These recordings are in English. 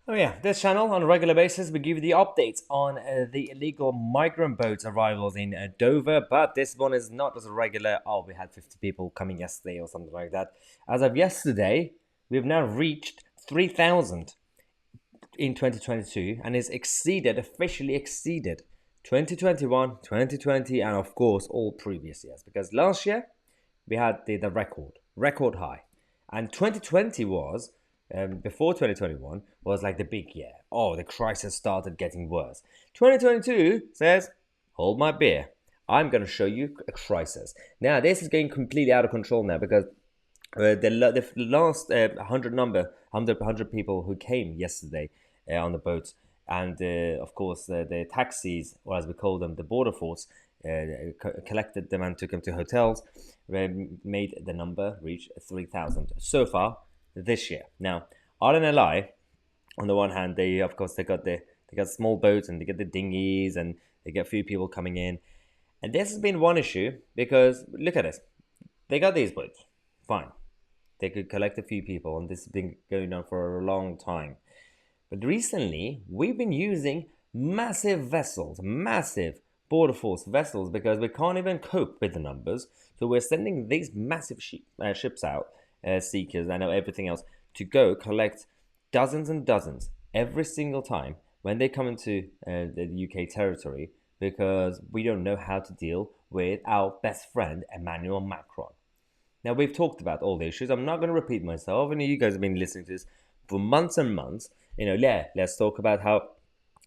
Oh yeah, this channel on a regular basis we give you the updates on the illegal migrant boats arrivals in Dover, but this one is not as a regular, oh we had 50 people coming yesterday or something like that. As of yesterday, we've now reached 3,000 in 2022 and is officially exceeded 2021, 2020 and of course all previous years, because last year we had the record high, and 2020 was before 2021 was like the big year. Oh, the crisis started getting worse. 2022 says, hold my beer, I'm going to show you a crisis. Now this is getting completely out of control now, because the last 100 people who came yesterday on the boats, and of course the taxis, or as we call them, the border force, collected them and took them to hotels, made the number reach 3,000 so far this year. Now, RNLI, on the one hand, they of course they got small boats and they get the dinghies and they get a few people coming in, and this has been one issue because look at this, they got these boats, fine, they could collect a few people, and this has been going on for a long time. But recently, we've been using massive vessels, massive border force vessels, because we can't even cope with the numbers. So we're sending these massive ships out, seekers and everything else, to go collect dozens and dozens every single time when they come into the UK territory, because we don't know how to deal with our best friend Emmanuel Macron. Now, we've talked about all the issues. I'm not going to repeat myself. And you guys have been listening to this for months and months. Yeah, let's talk about how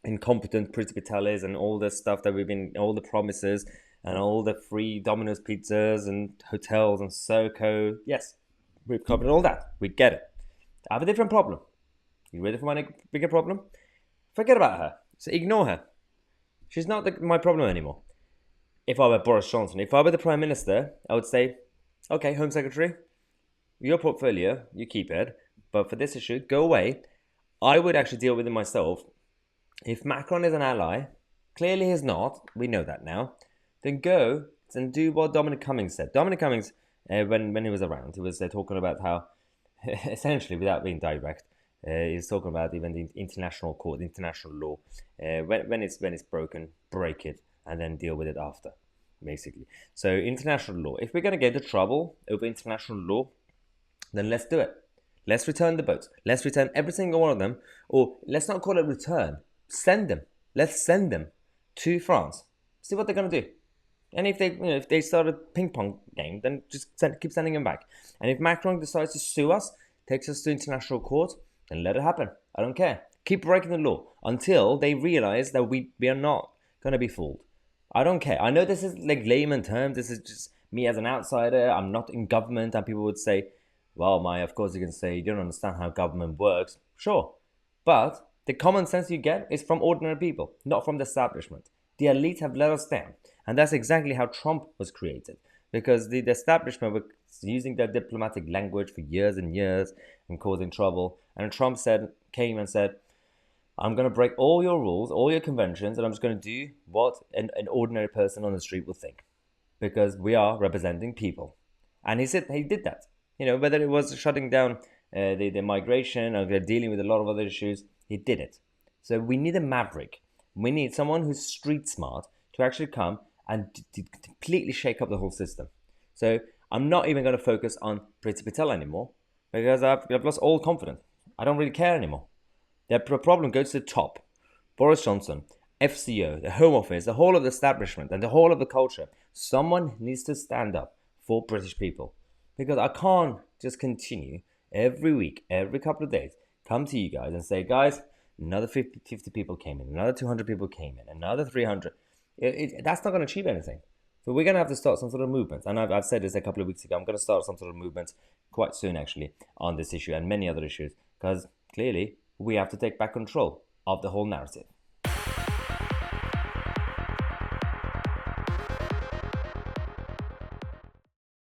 incompetent Priti Patel is and all the stuff that all the promises and all the free Domino's pizzas and hotels and SoCo. Yes, we've covered all that. We get it. I have a different problem. You ready for my bigger problem? Forget about her. So ignore her. She's not my problem anymore. If I were Boris Johnson, if I were the Prime Minister, I would say, okay, Home Secretary, your portfolio, you keep it, but for this issue, go away. I would actually deal with it myself. If Macron is an ally, clearly he's not, we know that now, then go and do what Dominic Cummings said. Dominic Cummings, when he was around, he was talking about how, essentially, without being direct, he's talking about even the international court, international law. When it's broken, break it, and then deal with it after, basically. So international law. If we're going to get into trouble over international law, then let's do it. Let's return the boats. Let's return every single one of them. Or let's not call it return. Send them. Let's send them to France. See what they're going to do. And if they start a ping pong game, then just keep sending them back. And if Macron decides to sue us, takes us to international court, then let it happen. I don't care. Keep breaking the law until they realize that we are not going to be fooled. I don't care. I know this is like layman terms. This is just me as an outsider. I'm not in government, and people would say, well, Maya, of course you can say you don't understand how government works. Sure. But the common sense you get is from ordinary people, not from the establishment. The elite have let us down. And that's exactly how Trump was created. Because the establishment was using their diplomatic language for years and years and causing trouble. And Trump came and said, I'm going to break all your rules, all your conventions, and I'm just going to do what an ordinary person on the street would think. Because we are representing people. And he did that. Whether it was shutting down the migration or dealing with a lot of other issues, he did it. So we need a maverick. We need someone who's street smart to actually come and to completely shake up the whole system. So I'm not even going to focus on Priti Patel anymore, because I've lost all confidence. I don't really care anymore. The problem goes to the top. Boris Johnson, FCO, the Home Office, the whole of the establishment and the whole of the culture. Someone needs to stand up for British people. Because I can't just continue every week, every couple of days, come to you guys and say, guys, another 50 people came in, another 200 people came in, another 300. That's not going to achieve anything. So we're going to have to start some sort of movement. And I've said this a couple of weeks ago. I'm going to start some sort of movement quite soon, actually, on this issue and many other issues. Because clearly, we have to take back control of the whole narrative.